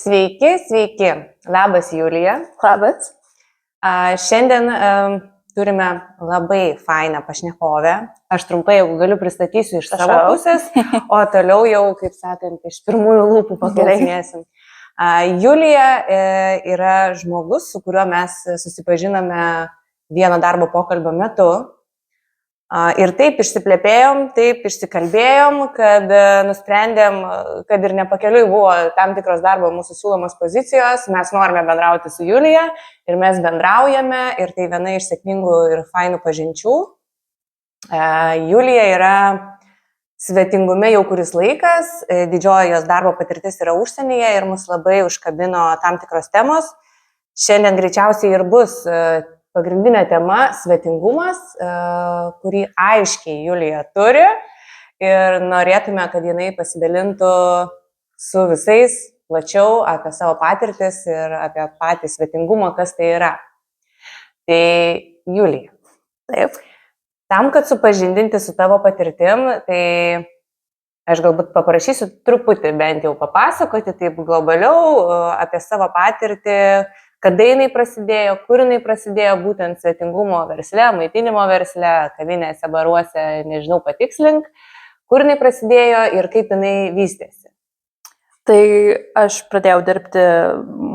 Sveiki. Labas, Julija. Labas. Šiandien turime labai fainą pašnekovę. Aš trumpai jau galiu pristatysiu iš savo pusės, o toliau jau, kaip sakant, iš pirmųjų lūpų paklausinėsim. Julija yra žmogus, su kuriuo mes susipažinome vieno darbo pokalbio metu. Ir taip išsiplėpėjom, taip išsikalbėjom, kad nusprendėm, kad ir nepakeliui buvo tam tikros darbo mūsų siūlomos pozicijos, mes norime bendrauti su Julija ir mes bendraujame ir tai viena iš sėkmingų ir fainų pažinčių. Julija yra svetingume jau kuris laikas, didžioji jos darbo patirtis yra užsienyje ir mus labai užkabino tam tikros temos. Šiandien greičiausiai ir bus pagrindinė tema svetingumas, kurį aiškiai Julija turi ir norėtume, kad jinai pasidalintų su visais plačiau apie savo patirtis ir apie patį svetingumą, kas tai yra. Tai Julija. Taip. Tam, kad supažindinti su tavo patirtim, tai aš galbūt paprašysiu truputį bent jau papasakoti taip globaliau apie savo patirtį, kada jinai prasidėjo, kur jinai prasidėjo, būtent svetingumo versle, maitinimo versle, kavinėse, baruose, nežinau, patikslink, kur jinai prasidėjo ir kaip jinai vystėsi. Tai aš pradėjau dirbti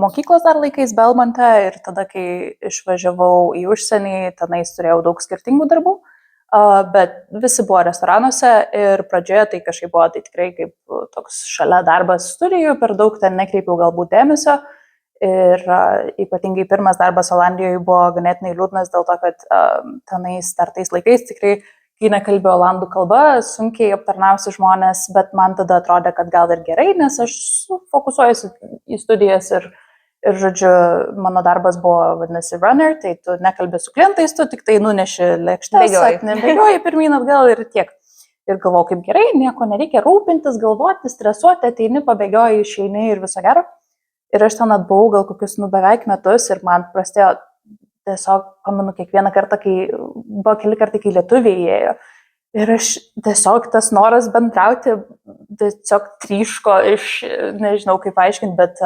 mokyklos dar laikais Belmonte ir tada, kai išvažiavau į užsienį, tenais turėjau daug skirtingų darbų, bet visi buvo restoranuose ir pradžioje tai kažkaip buvo tai tikrai kaip toks šalia darbas studijų, per daug ten nekreipiau galbūt dėmesio. Ir ypatingai pirmas darbas Olandijoje buvo ganėtinai liūdnas dėl to, kad tenais dar tais laikais tikrai, kai nekalbėjau olandų kalba, sunkiai aptarnausi žmonės, bet man tada atrodė, kad gal ir gerai, nes aš fokusuojuosi į studijas ir žodžiu, mano darbas buvo, vadinasi, runner, tai tu nekalbė su klientais, tu tik tai nuneši lėkštes, bėgioji pirmyn atgal ir tiek. Ir galvojau, kaip gerai, nieko nereikia rūpintis, galvoti, stresuoti, ateini, pabėgioji, išeini ir viso gero. Ir aš ten atbuvau gal kokius beveik metus ir man prasidėjo tiesiog, pamenu, kiekvieną kartą, kai buvo keli kartai, kai lietuviai įėjo. Ir aš tiesiog tas noras bendrauti tiesiog tryško iš, nežinau kaip aiškinti, bet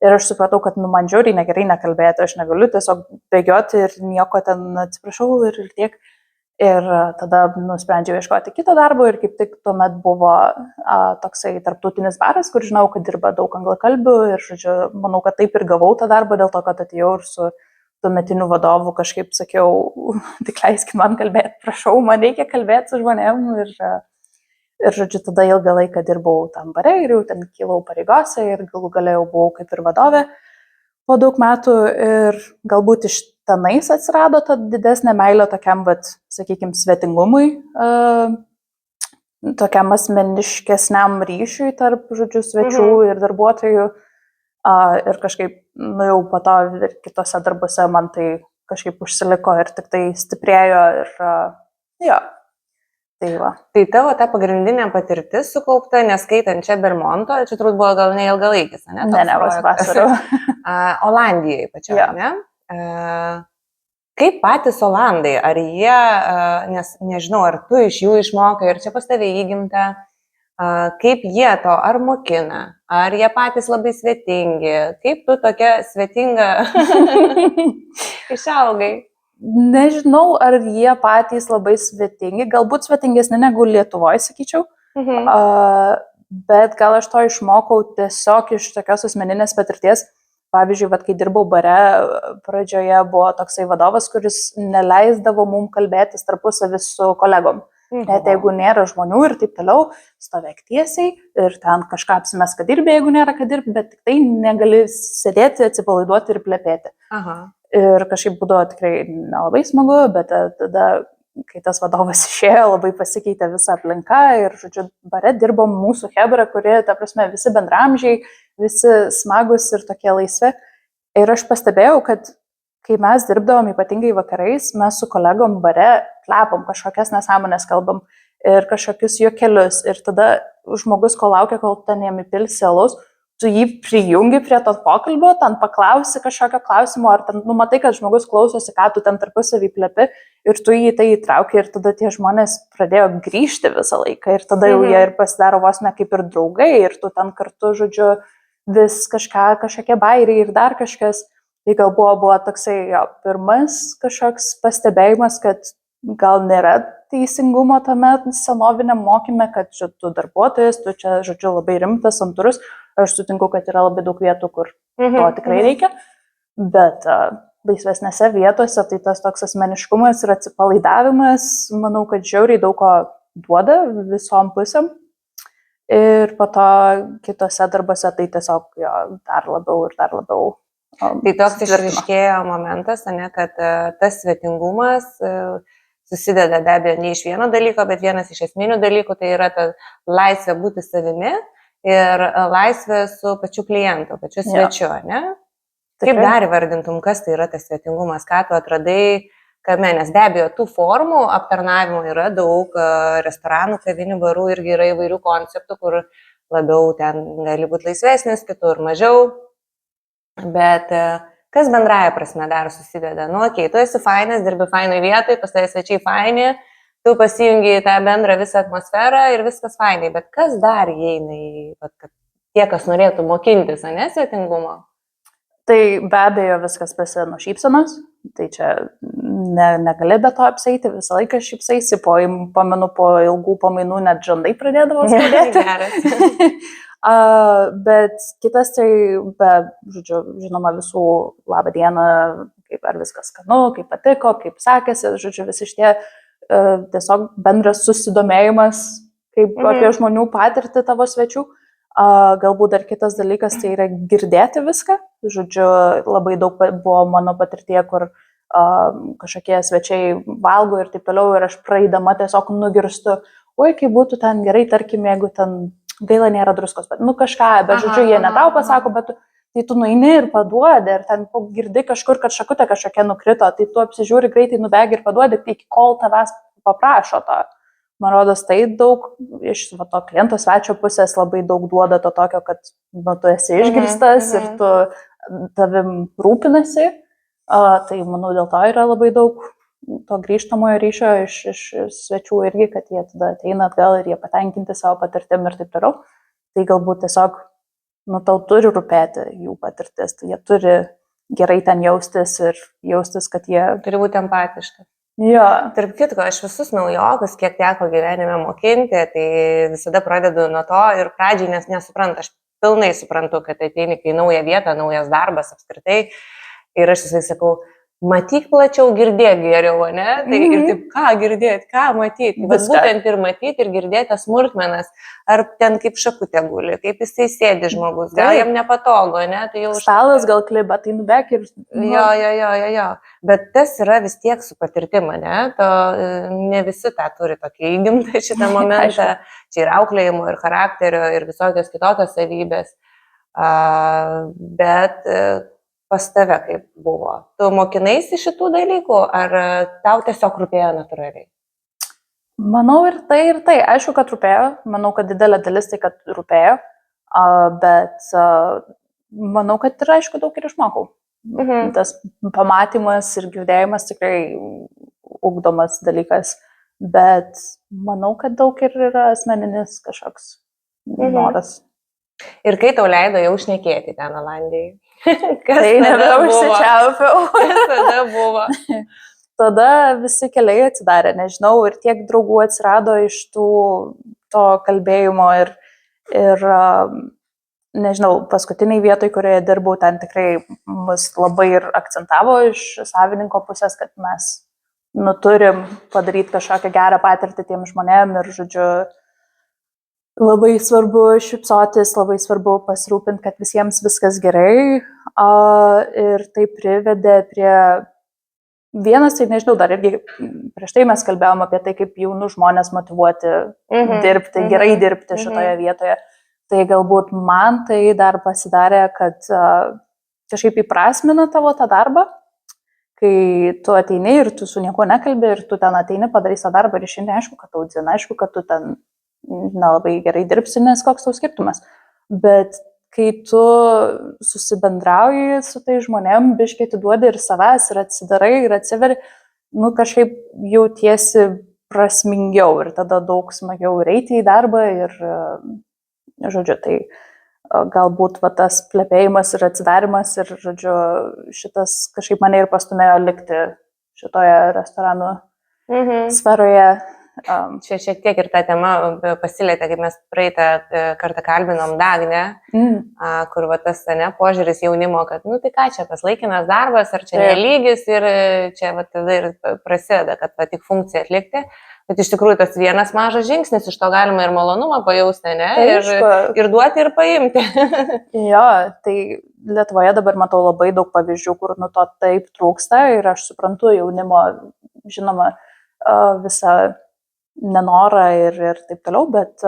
ir aš supratau, kad man žiauriai negerai nekalbėti, aš negaliu tiesiog bėgioti ir nieko ten atsiprašau ir tiek. Ir tada nusprendžiau ieškoti kito darbo ir kaip tik tuomet buvo toksai tarptautinis baras, kur žinau, kad dirba daug anglakalbių ir, žodžiu, manau, kad taip ir gavau tą darbą dėl to, kad atėjau ir su tuometiniu vadovu kažkaip sakiau, tik leiskit man kalbėti, prašau, man reikia kalbėti su žmonėm ir, žodžiu, tada ilgą laiką dirbau tam bare ir jau ten kilau pareigose ir galų galėjau buvau kaip ir vadovė po daug metų ir galbūt iš tenais atsirado ta didesnė meilė tokiam, sakykime, svetingumui, tokiam asmeniškesniam ryšiui tarp, žodžiu, svečių ir darbuotojų. Ir kažkaip, jau po to ir kitose darbuose man tai kažkaip užsiliko ir tik tai stiprėjo ir jo. Tai va. Tai tavo ta pagrindinė patirtis sukaupta, neskaitant čia Belmonto, čia turbūt buvo gal neilgalaikis, ne? Ne, vasarą. Olandijai pačioj, ja. Ne? Kaip patys Olandai, ar jie, nes nežinau, ar tu iš jų išmokai, ar čia pas tave įgimta, kaip jie to, ar mokina, ar jie patys labai svetingi, kaip tu tokia svetinga išaugai? Nežinau, ar jie patys labai svetingi, galbūt svetingesni negu Lietuvoje, sakyčiau, bet gal aš to išmokau tiesiog iš tokios asmeninės patirties. Pavyzdžiui, kai dirbau bare, pradžioje buvo toksai vadovas, kuris neleisdavo mums kalbėtis tarpusavį su kolegom. Net jeigu nėra žmonių ir taip toliau, stovėk tiesiai ir ten kažką apsimes, kad dirbi, jeigu nėra kad dirbi, bet tik tai negali sėdėti, atsipalaiduoti ir plepėti. Ir kažkaip būdavo tikrai nelabai smagu, bet tada, kai tas vadovas išėjo, labai pasikeitė visa aplinka ir, žodžiu, bare dirbom mūsų hebra, kuri, ta prasme, visi bendramžiai, visi smagus ir tokie laisvi. Ir aš pastebėjau, kad kai mes dirbdavom ypatingai vakarais, mes su kolegom bare plepom, kažkokias nesąmonės kalbam ir kažkokius juokelius. Ir tada žmogus, kol laukia, kol ten jam įpilsi alaus, tu jį prijungi prie to pokalbio, ten paklausi kažkokio klausimo, ar ten numatai, kad žmogus klausosi, ką tu ten tarpusavį plepi ir tu jį tai įtrauki ir tada tie žmonės pradėjo grįžti visą laiką ir tada jau jie ir pasidaro vos ne kaip ir draugai ir tu ten kartu, žodžiu, vis kažkokie bairiai ir dar kažkas. Tai gal buvo toksai pirmas kažkoks pastebėjimas, kad gal nėra teisingumo tame senoviniam mokyme, kad tu darbuotojas, tu čia, žodžiu, labai rimtas, santūrus. Aš sutinku, kad yra labai daug vietų, kur to tikrai reikia, bet laisvesnėse vietose tai tas toks asmeniškumas ir atsipalaidavimas, manau, kad žiauriai daug ko duoda visom pusėm. Ir po to kitose darbose tai tiesiog dar labiau. Tai toks išryškėjo momentas, ne, kad tas svetingumas susideda be abejo ne iš vieno dalyko, bet vienas iš esminių dalykų tai yra ta laisvė būti savimi ir laisvė su pačiu klientu, pačiu svečiu, ne? Kaip dar įvardintum, kas tai yra tas svetingumas, ką tu atradai, kame, nes be abejo tų formų aptarnavimo yra daug, restoranų, kavinių, barų irgi yra įvairių konceptų, kur labiau ten gali būti laisvesnis, kitur mažiau. Bet kas bendraja prasme dar susideda? Nu, okei, tu esi fainas, dirbi fainai vietai, pas tavai svečiai faini, tu pasijungi tą bendrą visą atmosferą ir viskas fainai. Bet kas dar įeina į, kad tie, kas norėtų mokintis, ne, svetingumo? Tai be abejo viskas prasideda nuo šypsenos, tai čia negali be to apseiti, visą laiką šypsaisi, pamenu, po ilgų pamainų net žandai pradėdavo skaudėti. Bet kitas tai, žodžiu, žinoma, visų labą dieną, ar viskas skanu, kaip patiko, kaip sekėsi, žodžiu, visi šitie tiesiog bendras susidomėjimas, kaip apie žmonių patirtį tavo svečių. Galbūt dar kitas dalykas tai yra girdėti viską, žodžiu, labai daug buvo mano patirtyje, kur kažkokie svečiai valgo ir taip toliau ir aš praeidama tiesiog nugirstu, oi, kaip būtų ten gerai, tarkim, jeigu ten gaila nėra druskos, bet, kažką, bet, žodžiu, jie ne tau pasako, bet tai tu nueini ir paduodi, ir ten girdi kažkur, kad šakutė kažkokia nukrito, tai tu apsižiūri greitai, nubėgi ir paduodi, iki kol tavęs paprašo to. Man rodos, tai daug iš to kliento svečio pusės labai daug duoda to tokio, kad tu esi išgirstas ir tu tavim rūpinasi, tai, manau, dėl to yra labai daug to grįžtamojo ryšio iš svečių irgi, kad jie tada ateina atgal ir jie patenkinti savo patirtim ir taip toliau. Tai galbūt tiesiog, tau turi rūpėti jų patirtis, tai jie turi gerai ten jaustis ir jaustis, kad jie turi būti empatiški. Jo. Tarp kitko, aš visus naujokus, kiek teko gyvenime mokinti, tai visada pradedu nuo to ir pradžiai, nes nesuprantu, aš pilnai suprantu, kad ateini į naują vietą, naujas darbas apskritai ir aš visai sakau, matyk plačiau, girdėk geriau, ne? Tai ir taip, ką girdėti, ką matyti. Bet būtent ir matyti, ir girdėti smulkmenas, ar ten kaip šakutė guli, kaip jisai sėdi žmogus, gal jam nepatogu, ne? Tai jau stalas gal kliba, tai nubėk ir... Jo. Bet tas yra vis tiek su patirtima, ne? Ne visi tą turi tokį įgimtą šitą momentą. Čia ir auklėjimo, ir charakterio, ir visokios kitokios savybės. Bet... pas tave kaip buvo? Tu mokinaisi šitų dalykų, ar tau tiesiog rūpėjo natūraliai? Manau ir tai. Aišku, kad rūpėjo. Manau, kad didelė dalis tai, kad rūpėjo. Bet manau, kad ir aišku daug ir išmokau. Tas pamatymas ir girdėjimas tikrai ugdomas dalykas. Bet manau, kad daug ir yra asmeninis kažkoks noras. Ir kai tau leido jau šnekėti ten Olandijai? Tai nebeužsičiaupiau. Kas tada buvo? Tada visi keliai atsidarė, nežinau, ir tiek draugų atsirado iš to kalbėjimo ir nežinau, paskutiniai vietoj, kurioje dirbau, ten tikrai mus labai ir akcentavo iš savininko pusės, kad mes turim padaryti kažkokią gerą patirtį tiem žmonėm ir, žodžiu, labai svarbu šypsotis, labai svarbu pasirūpinti, kad visiems viskas gerai. Ir tai privedė prie vienas, tai nežinau, dar irgi prieš tai mes kalbėjom apie tai, kaip jaunų žmonės motyvuoti dirbti, gerai dirbti šitoje vietoje. Tai galbūt man tai dar pasidarė, kad kažkaip įprasmina tavo tą darbą, kai tu ateini ir tu su nieko nekalbi ir tu ten ateini, padarysi tą darbą ir išeini, aišku, kad tau dzina, aišku, kad tu ten nelabai gerai dirbsi, nes koks tau skirtumas. Bet kai tu susibendrauji su tai žmonėm, biškai atiduodi ir savęs, ir atsidarai, ir atsiveri, kažkaip jautiesi prasmingiau ir tada daug smagiau eiti į darbą ir, žodžiu, tai galbūt va, tas plepėjimas ir atsidarimas ir, žodžiu, šitas kažkaip mane ir pastumėjo likti šitoje restoranų sferoje. Čia šiek tiek ir ta tema pasilietė, kaip mes praeitą kartą kalbinom Dagnę, kur va tas požiūris jaunimo, kad, nu tai ką čia, tas laikinas darbas, ar čia nelygis ir čia va tada ir prasideda, kad va tik funkciją atlikti. Bet iš tikrųjų tas vienas mažas žingsnis, iš to galima ir malonumą pajausti, ne? Ir duoti, ir paimti. Jo, tai Lietuvoje dabar matau labai daug pavyzdžių, kur nu to taip trūksta ir aš suprantu jaunimo, žinoma, visą nenorą ir taip toliau, bet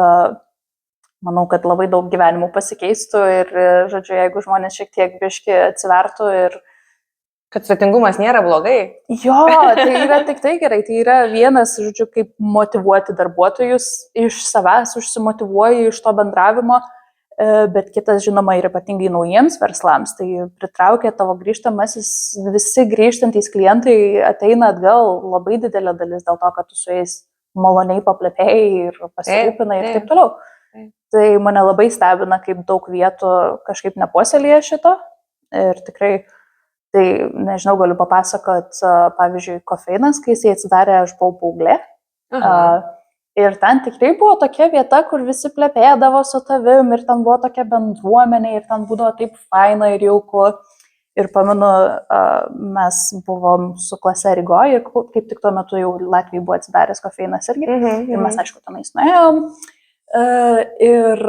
manau, kad labai daug gyvenimų pasikeistų ir, žodžiu, jeigu žmonės šiek tiek biški atsivertų ir kad svetingumas nėra blogai. Jo, tai yra tik tai gerai, tai yra vienas, žodžiu, kaip motivuoti darbuotojus iš savęs, užsimotivuoji iš to bendravimo, bet kitas, žinoma, ir ypatingai naujiems verslams, tai pritraukia tavo grįžtamasis, visi grįžtantys klientai ateina atgal, labai didelė dalis dėl to, kad tu su jais maloniai paplepėjai ir pasirūpinai ir taip toliau. Tai mane labai stebina, kaip daug vietų kažkaip nepuoselėja šito ir tikrai. Tai, nežinau, galiu papasakot, pavyzdžiui, Kofeinas, kai jisai atsidarė, aš buvau paauglė. Ir ten tikrai buvo tokia vieta, kur visi plepėdavo su tavim ir ten buvo tokia bendruomenė ir ten būdavo taip faina ir jauku. Ir pamenu, mes buvom su klase Rygoje ir kaip tik tuo metu jau Latvijai buvo atsidaręs Kofeinas irgi. Ir mes, aišku, tenais nuėjom. Ir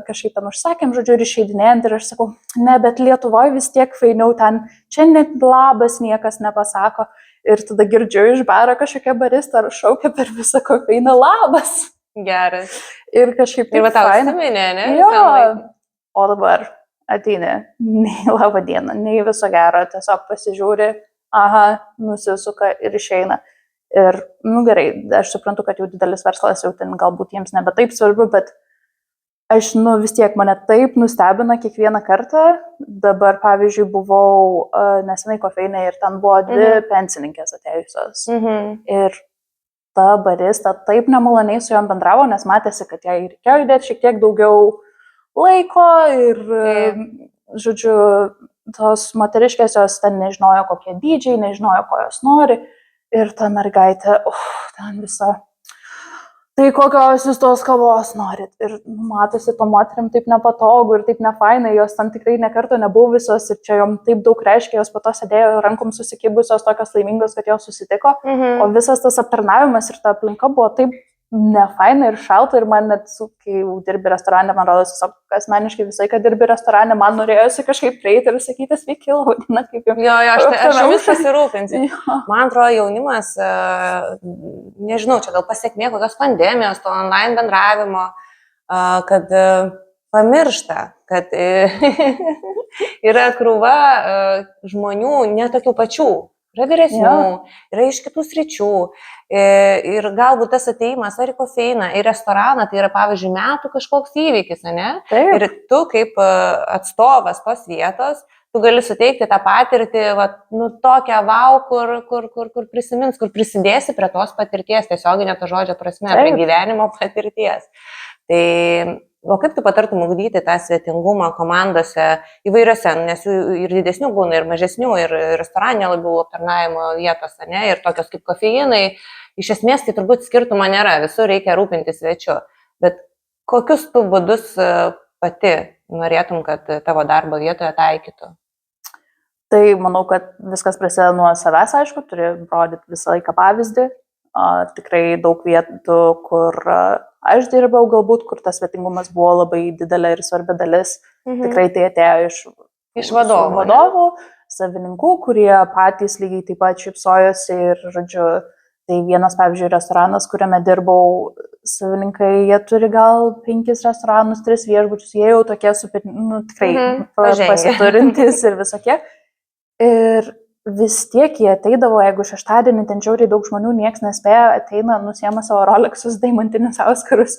kažkaip ten užsakėm, žodžiu, ir išeidinėjant ir aš sakau, ne, bet Lietuvoje vis tiek fainiau ten, čia net labas niekas nepasako ir tada girdžiu iš baro kažkokia barista ar šaukia per visą Kofeiną labas. Geras. Ir kažkaip taip ir va tau įsiminė, ne? Jo, o dabar ateini, nei labą dieną, nei viso gero, tiesiog pasižiūri, aha, nusisuka ir išeina. Ir, nu gerai, aš suprantu, kad jau didelis verslas, jau ten galbūt jiems nebe taip svarbu, bet aš, nu vis tiek mane taip nustebina kiekvieną kartą. Dabar, pavyzdžiui, buvau nesenai Kofeine ir ten buvo dvi pensininkės atėjusios. Ir ta barista taip nemaloniai su jom bendravo, nes matėsi, kad jai reikėjo įdėti šiek tiek daugiau laiko ir, žodžiu, tos moteriškės jos ten nežinojo, kokie dydžiai, nežinojo, ko jos nori. Ir ta mergaitė, ten visa, tai kokios jūs tos kavos norit. Ir matosi, to moterim taip nepatogu ir taip nefainai, jos ten tikrai nekarto nebuvusios ir čia jom taip daug reiškia, jos po to sėdėjo rankom susikibusios, tokios laimingos, kad jos susitiko. O visas tas aptarnavimas ir ta aplinka buvo taip nefaina ir šalta ir man net, kai dirbi restorane, man rodos, asmeniškai visai, kad dirbi restorane, man norėjosi kažkaip prieiti ir sakyti, sveiki, labadiena, kaip jau. Jo, aš jumis pasirūpinsiu. Man atrodo, jaunimas, nežinau, čia gal pasiekmė kokios pandemijos, to online bendravimo, kad pamiršta, kad yra krūva žmonių netokių pačių. Yra vyresnių, yra iš kitų sričių ir galbūt tas ateimas ar į Kofeiną, į restoraną, tai yra, pavyzdžiui, metų kažkoks įvykis, ne? Taip. Ir tu kaip atstovas tos vietos, tu gali suteikti tą patirtį, va, nu, tokią wow, kur prisimins, kur prisidėsi prie tos patirties, tiesioginė to žodžio prasme, prie gyvenimo patirties. Tai o kaip tu patartum ugdyti tą svetingumą komandose įvairiose, nes jų ir didesnių būna, ir mažesnių, ir restoranė labiau aptarnavimo vietose, ne, ir tokios kaip Kofeinai, iš esmės tai turbūt skirtumo nėra, visur reikia rūpintis svečiu, bet kokius tu būdus pati norėtum, kad tavo darbo vietoje taikytų? Tai manau, kad viskas prasideda nuo savęs, aišku, turi rodyti visą laiką pavyzdį, tikrai daug vietų, kur aš dirbau galbūt, kur tas svetingumas buvo labai didelė ir svarbi dalis. Tikrai tai atėjo iš vadovų, savininkų, kurie patys lygiai taip pat šypsojosi ir, žodžiu, tai vienas, pavyzdžiui, restoranas, kuriame dirbau, savininkai, jie turi gal 5 restoranus, 3 viešbučius, jie jau tokie super, nu, tikrai pasiturintys ir visokie. Ir vis tiek jie ateidavo, jeigu šeštadienį ten žiauriai daug žmonių, nieks nespėja, ateina, nusiema savo Rolexus, deimantinius auskarus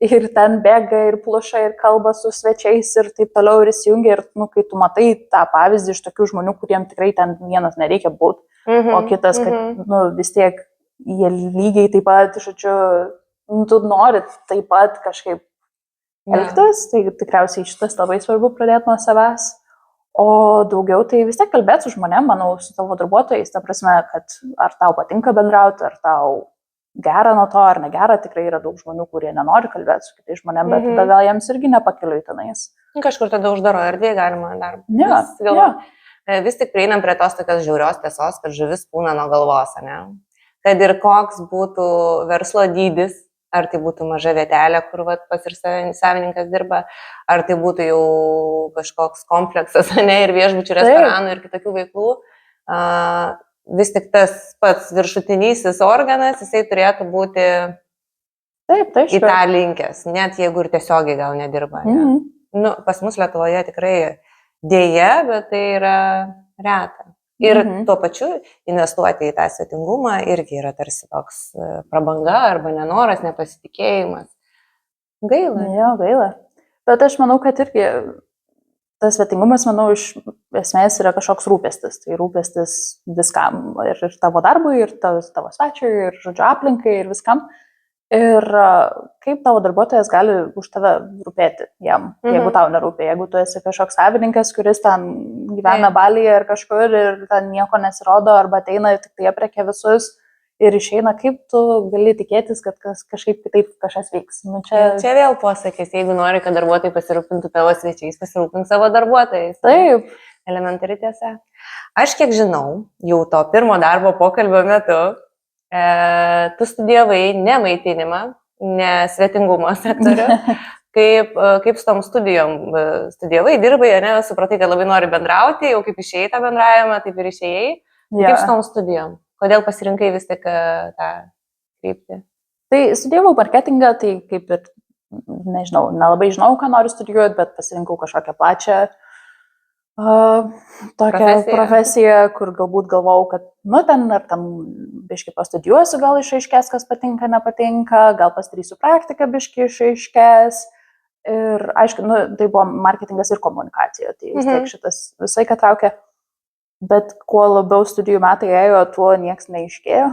ir ten bėga ir pluša ir kalba su svečiais ir taip toliau ir įsijungia ir, nu, kai tu matai tą pavyzdį iš tokių žmonių, kuriem tikrai ten vienas nereikia būti, o kitas, kad, nu, vis tiek jie lygiai taip pat, žodžiu, tu nori taip pat kažkaip elgtis, tai tikriausiai šitas labai svarbu pradėti nuo savęs. O daugiau tai vis tiek kalbėti su žmonėm, manau, su tavo darbuotojais, ta prasme, kad ar tau patinka bendrauti, ar tau gera nuo to, ar negera, tikrai yra daug žmonių, kurie nenori kalbėti su kitais žmonėm, bet tada gal jiems irgi nepakeliui tenais. Kažkur tada uždaro erdvėje galima darbą. Ja. Vis tik prieinam prie tos tokios žiaurios tiesos, kad žuvis pūna nuo galvos, ne? Kad ir koks būtų verslo dydis, ar tai būtų maža vietelė, kur pats ir savininkas dirba, ar tai būtų jau kažkoks kompleksas, ne, ir viešbučių, restoranų ir kitokių veiklų, vis tik tas pats viršutinysis organas, jisai turėtų būti į tą linkęs, net jeigu ir tiesiogiai gal nedirba. Ne? Nu, pas mus Lietuvoje tikrai dėja, bet tai yra reta. Ir tuo pačiu investuoti į tą svetingumą irgi yra tarsi toks prabanga arba nenoras, nepasitikėjimas. Gaila. Jo, gaila. Bet aš manau, kad irgi tas svetingumas, manau, iš esmės yra kažkoks rūpestis. Tai rūpestis viskam. Ir tavo darbui, ir tavo svečiui, ir žodžio aplinkai, ir viskam. Ir kaip tavo darbuotojas gali už tave rūpėti jam, jeigu tau nerūpė, jeigu tu esi kažkoks savininkas, kuris ten gyvena Balyje ir kažkur ir ten nieko nesirodo, arba ateina ir tik tai apriekia visus ir išeina, kaip tu gali tikėtis, kad kažkaip kitaip kažkas veiks. Nu, čia vėl posakis, jeigu nori, kad darbuotojai pasirūpintų tavo svečiais, pasirūpink savo darbuotojais. Taip. Elementari tiesa. Aš kiek žinau, jau to pirmo darbo pokalbio metu, tu studijavai ne maitinimą, ne svetingumo sektorių, kaip su tom studijom studijavai, dirbai, ne, supratai, kad labai nori bendrauti, jau kaip išėjai tą bendravimą, taip ir išėjai. Kaip su tom studijom? Kodėl pasirinkai vis tik tą kryptį? Tai studijavau marketingą, tai kaip ir, nežinau, nelabai žinau, ką noriu studijuoti, bet pasirinkau kažkokią plačią tokią profesiją, kur galbūt galvau, kad, nu, ten ar tam biški pastudijuosiu, gal išaiškės, kas patinka, nepatinka, gal pasidarysiu praktiką biški išaiškės. Ir, aišku, nu, tai buvo marketingas ir komunikacija, tai vis tiek šitas visai ką traukia. Bet kuo labiau studijų metai ėjo, tuo nieks neiškėjo.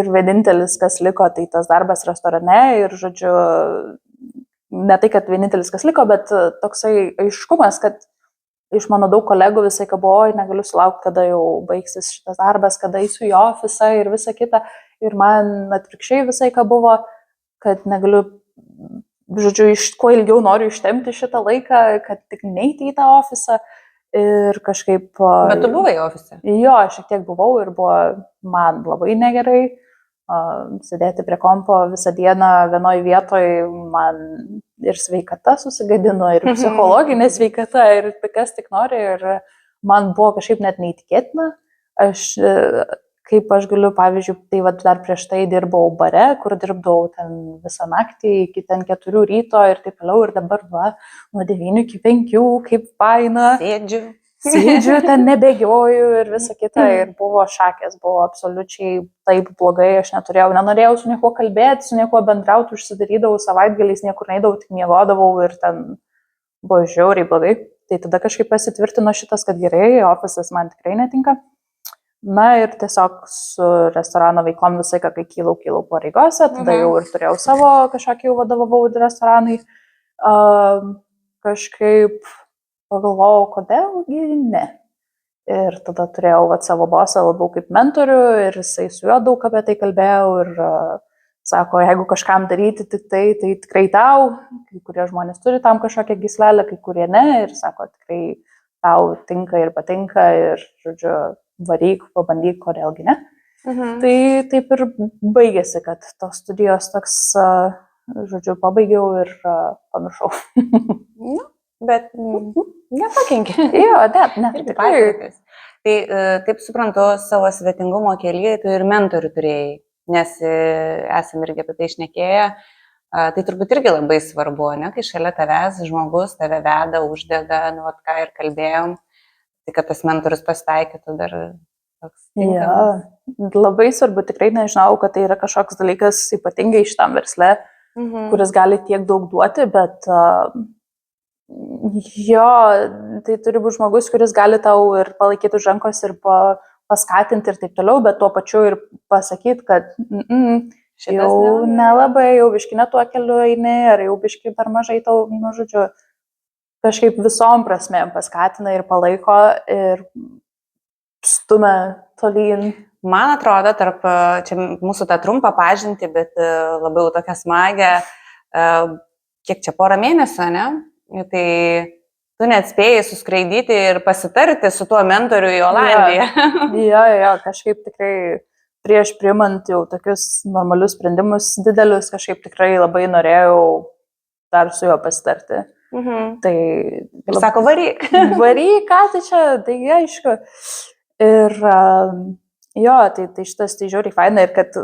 Ir vienintelis, kas liko, tai tas darbas restorane ir, žodžiu, ne tai, kad vienintelis, kas liko, bet toksai aiškumas, kad iš mano daug kolegų visai buvo, negaliu sulaukti, kada jau baigsis šitas darbas, kada eisiu į ofisą ir visa kita. Ir man atvirkščiai visai buvo, kad negaliu, žodžiu, kuo ilgiau noriu ištemti šitą laiką, kad tik neiti į tą ofisą. Ir kažkaip... Bet tu buvai ofise? Jo, aš šiek tiek buvau ir buvo man labai negerai. Sėdėti prie kompo visą dieną vienoje vietoje, man ir sveikata susigadino, ir psichologinė sveikata, ir kas tik nori, ir man buvo kažkaip net neįtikėtina. Kaip aš galiu, pavyzdžiui, tai dar prieš tai dirbau bare, kur dirbdavau ten visą naktį iki ten 4 ryto ir taip toliau, ir dabar nuo 9 iki 5, kaip faina. Sėdžiu, ten nebėgioju ir visa kita, ir buvo šakės, buvo absoliučiai taip blogai, aš nenorėjau su niekuo kalbėti, su niekuo bendrauti, užsidarydavau savaitgaliais, niekur neidavau, tik miegodavau ir ten buvo žiauriai blogai. Tai tada kažkaip pasitvirtino šitas, kad gerai, ofisas man tikrai netinka. Na ir tiesiog su restorano veiklom visai, kai kylau pareigose, tada jau ir turėjau savo kažkokį, jau vadovavau restoranai. Kažkaip pagalvojau, kodėlgi ne. Ir tada turėjau savo bosą labiau kaip mentorių ir jisai su juo daug apie tai kalbėjau ir sako, jeigu kažkam daryti tik tai tikrai tau, kai kurie žmonės turi tam kažkokią gyslelę, kai kurie ne, ir sako, tikrai tau tinka ir patinka ir, žodžiu, varyk, pabandyk, kodėlgi ne. Tai taip ir baigėsi, kad tos studijos toks, žodžiu, pabaigiau ir pamiršau. Bet nepakenkė. Jo, ne, tikrai. Tai taip suprantu, savo svetingumo kelyje tu ir mentorių turėjai, nes esam irgi apie tai šnekėję. Tai turbūt irgi labai svarbu, ne, kai šalia tavęs žmogus tave veda, uždega, nu, ką ir kalbėjom, tai kad tas mentorius pasitaikytų dar toks tinkamas. Ja, labai svarbu, tikrai nežinau, kad tai yra kažkoks dalykas ypatingai šitam versle, kuris gali tiek daug duoti, bet jo, tai turi būti žmogus, kuris gali tau ir palaikyti už rankos ir paskatinti ir taip toliau, bet tuo pačiu ir pasakyti, kad jau nelabai, jau biški ne tuo keliu eini, ar jau biški per mažai tau, nu, žodžiu, kažkaip visom prasmėm paskatina ir palaiko ir stumia tolyn. Man atrodo, tarp, čia mūsų tą trumpą pažintį, bet labiau tokią smagę, kiek čia porą mėnesių, ne? Tai tu net spėjai suskraidyti ir pasitarti su tuo mentoriu į Olandiją. Jo, kažkaip tikrai prieš priimant jau tokius normalius sprendimus didelius, kažkaip tikrai labai norėjau dar su juo pasitarti. Tai ir sako, varyk. Varyk, ką tai čia, tai aišku. Ir jo, tai šitas tai žiauriai faina ir kad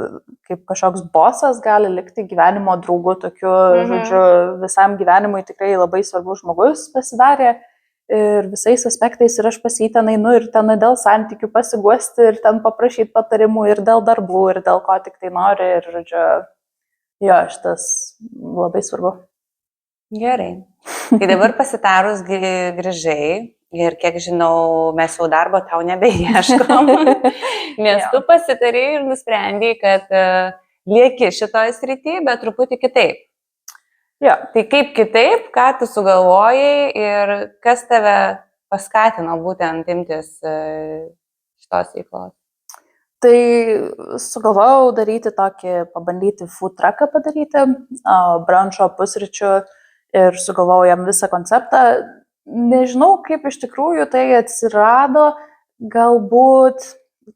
kaip kažkoks bosas gali likti gyvenimo draugu tokiu, žodžiu, visam gyvenimui tikrai labai svarbus žmogus pasidarė ir visais aspektais ir aš pas jį ten einu ir ten dėl santykių pasiguosti ir ten paprašyti patarimų ir dėl darbų ir dėl ko tik tai nori ir, žodžiu, jo, šitas labai svarbu. Gerai. Tai dabar pasitarus grįžai ir kiek žinau, mes jau darbo tau nebeieškom, nes tu pasitarai ir nusprendai, kad lieki šitoje srityje, bet truputį kitaip. Jo. Tai kaip kitaip, ką tu sugalvojai ir kas tave paskatino būtent imtis šitos veiklos? Tai sugalvojau daryti tokį, pabandyti food trucką padaryti, bruncho pusryčių ir sugalvojau jam visą konceptą. Nežinau, kaip iš tikrųjų tai atsirado, galbūt,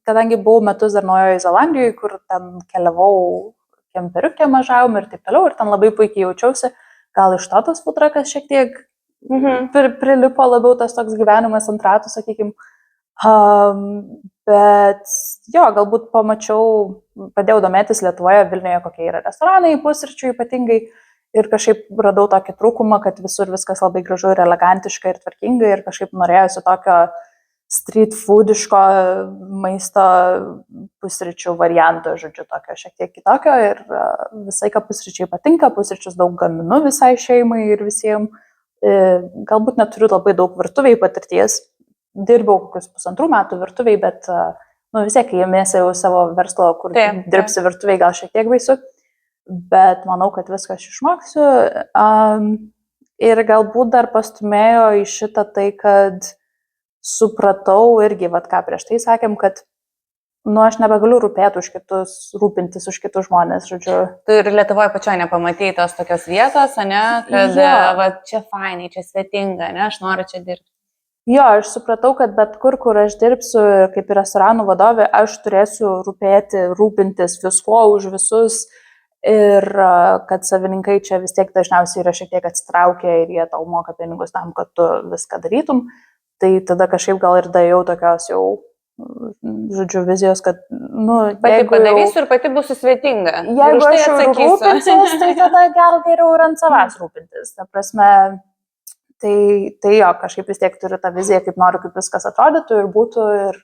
kadangi buvau metus dar Naujojoje Zelandijoje, kur ten keliavau kemperiukė mažavom ir taip toliau, ir ten labai puikiai jaučiausi, gal iš to tas food truckas šiek tiek prilipo labiau tas toks gyvenimas ant ratų, sakykime. Bet jo, galbūt pamačiau, pradėjau domėtis Lietuvoje, Vilniuje, kokie yra restoranai, pusryčių ypatingai. Ir kažkaip radau tokį trūkumą, kad visur viskas labai gražu ir elegantiška ir tvarkinga ir kažkaip norėjusi tokio street foodiško maisto pusryčių varianto, žodžiu, tokio šiek tiek kitokio ir visai, ką pusryčiai patinka, pusryčius daug gaminu visai šeimai ir visiems. Galbūt neturiu labai daug virtuviai patirties, dirbau kokius 1,5 metų virtuviai, bet vis tiek įmėsi jau savo verslo, kur dirbsi virtuviai, gal šiek tiek baisu. Bet manau, kad viską aš išmoksiu ir galbūt dar pastumėjo į šitą tai, kad supratau irgi, ką prieš tai sakėm, kad aš nebegaliu rūpėti už kitus, rūpintis už kitus žmonės, žodžiu. Tu ir Lietuvoje pačioje nepamatei tos tokios vietos, ne, kad čia fainai, čia svetinga, ne, aš noriu čia dirbti. Jo, aš supratau, kad bet kur aš dirbsiu kaip restoranų vadovė, aš turėsiu rūpintis viskuo už visus. Ir kad savininkai čia vis tiek dažniausiai yra šiek tiek atsitraukę ir jie tau moka pinigus tam, kad tu viską darytum. Tai tada kažkaip gal ir dėjau tokios jau, žodžiu, vizijos, kad, pati padarysiu ir pati būsiu svetinga. Jeigu aš jau rūpinsiuos, tai tada gal geriau ir ant savęs rūpintis. Ta prasme, tai jo, kažkaip vis tiek turiu tą viziją, kaip noriu, kaip viskas atrodytų ir būtų ir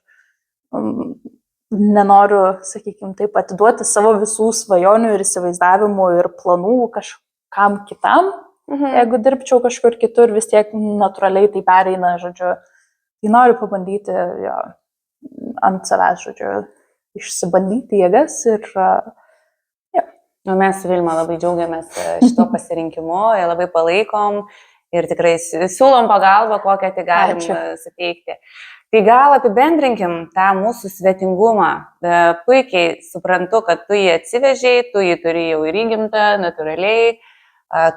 nenoriu, sakykime, taip atiduoti savo visų svajonių ir įsivaizdavimų ir planų kažkam kitam. Jeigu dirbčiau kažkur kitur, vis tiek natūraliai tai pereina, žodžiu, tai noriu pabandyti ant savęs, žodžiu, išsibandyti jėgas ir Mes su Vilma labai džiaugiamės šito pasirinkimu, labai palaikom ir tikrai siūlom pagalbą, kokią tik galim suteikti. Tai gal apibendrinkim tą mūsų svetingumą. Puikiai suprantu, kad tu jį atsivežiai, tu jį turi jau ir įgimtą, natūraliai,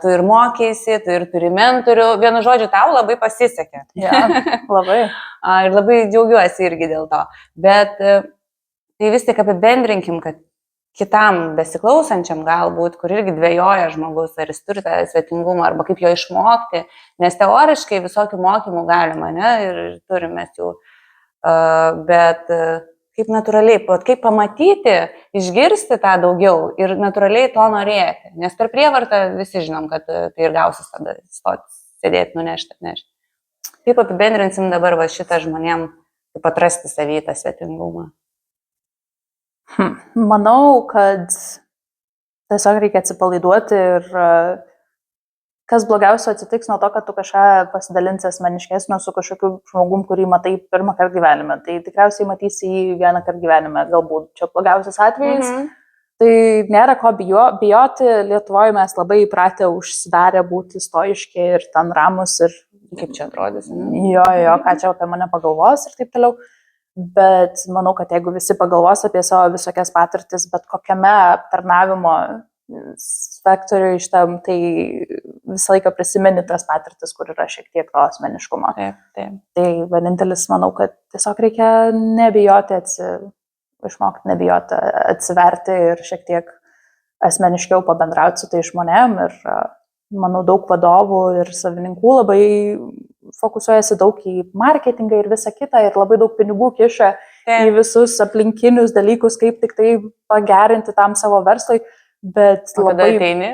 tu ir mokėsi, tu ir turi mentorių. Vienu žodžiu, tau labai pasisekė. Ja, labai. Ir labai džiaugiuosi irgi dėl to. Bet tai vis tik apibendrinkim, kad kitam besiklausančiam galbūt, kur irgi dvejoja žmogus, ar jis turi tą svetingumą, arba kaip jo išmokti, nes teoriškai visokių mokymų galima, ne, ir turime jų, bet kaip natūraliai, kaip pamatyti, išgirsti tą daugiau ir natūraliai to norėti, nes per prievartą visi žinom, kad tai ir gausis tada sėdėti, nunešti. Kaip apibendrinsim dabar šitą žmonėm, kaip atrasti savį tą svetingumą? Manau, kad tiesiog reikia atsipalaiduoti ir kas blogiausio atsitiks nuo to, kad tu kažką pasidalinsi asmeniškesnio su kažkokiu žmogum, kurį matai pirmą kartą gyvenime. Tai tikriausiai matysi jį vieną kartą gyvenime, galbūt čia blogiausias atvejis. Tai nėra ko bijoti, Lietuvoje mes labai įpratę užsidarę būti stoiški ir ten ramus ir Kaip čia atrodys? jo, ką čia apie mane pagalvos ir taip toliau. Bet manau, kad jeigu visi pagalvos apie savo visokias patirtis, bet kokiame aptarnavimo sektoriui šitam, tai visą laiką prisimeni tas patirtis, kur yra šiek tiek to asmeniškumo. Taip, taip. Tai vienintelis, manau, kad tiesiog reikia nebijoti, išmokti nebijoti, atsiverti ir šiek tiek asmeniškiau pabendrauti su tai žmonėm. Ir manau, daug vadovų ir savininkų labai fokusuojasi daug į marketingą ir visą kitą ir labai daug pinigų kiša į visus aplinkinius dalykus, kaip tik tai pagerinti tam savo verslui. Bet labai ateini.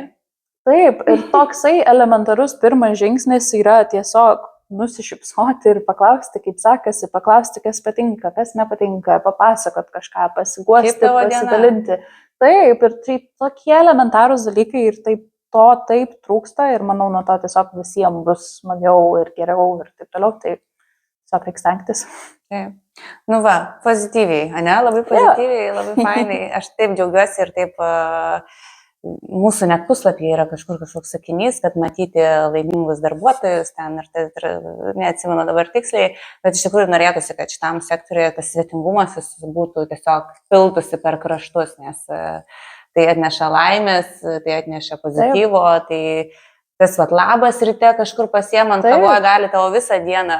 Taip, ir toksai elementarus pirmas žingsnis yra tiesiog nusišypsoti ir paklausti, kaip sekasi, paklausti, kas patinka, kas nepatinka, papasakot kažką, pasiguosti, pasidalinti. Taip, ir tai tokie elementarūs dalykai ir taip trūksta ir manau, nuo to tiesiog visiems bus smagiau ir geriau ir taip toliau, tai tiesiog reikia stengtis. Taip. Nu va, pozityviai, ne? Labai pozityviai, labai fainai. Aš taip džiaugiuosi ir taip mūsų net puslapyje yra kažkoks sakinys, kad matyti laimingus darbuotojus ten ir neatsimenu dabar tiksliai, bet iš tikrųjų norėtųsi, kad šitam sektoriuje tas svetingumas būtų tiesiog piltųsi per kraštus, nes tai atneša laimės, tai atneša pozityvo, tai tas labas ryte kažkur pasiemant kavoje gali tavo visą dieną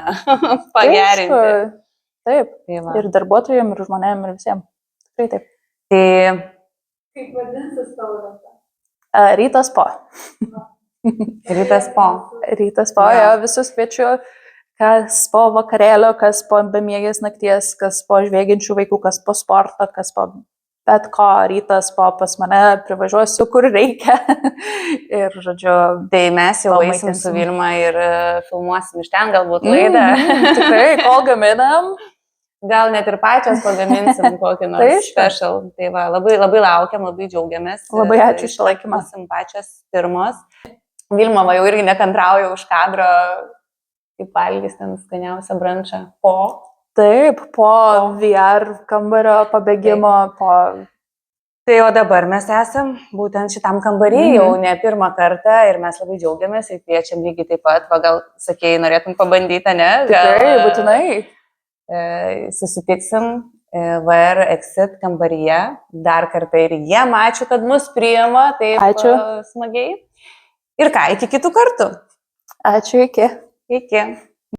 pagerinti. Taip, ir darbuotojams, ir žmonėms, ir visiems. Tikrai taip. Tai kaip vadinsis tavo vieta? Rytas po. Rytas po. Rytas po, jo, visus kviečiu, kas po vakarėlio, kas po bemiegės nakties, kas po žvėginčių vaikų, kas po sporto, kas po bet ko, rytas po pas mane, privažiuosiu, kur reikia. Ir, žodžiu, tai mes jau eisim su Vilma ir filmuosim iš ten galbūt laidą. Tikrai, kol gaminam. Gal net ir pačios pagaminsim kokį nors special. Tai va, labai, labai laukiam, labai džiaugiamės. Labai ačiū iš palaikymą. Būsim pačios pirmos. Vilma va jau irgi nekantrauja už kadro, kaip valgys ten skaniausią brančą. Taip, po VR kambario pabėgimo, po... Tai o dabar mes esam būtent šitam kambarį jau ne pirmą kartą ir mes labai džiaugiamės ir kviečiam lygiai taip pat, va gal sakėjai, norėtum pabandyti, ne? Tikrai, būtinai. Susitiksim VR Exit kambaryje. Dar kartą ir jiem ačiū, kad mus priima taip smagiai. Ir ką, iki kitų kartų. Ačiū, iki. Iki.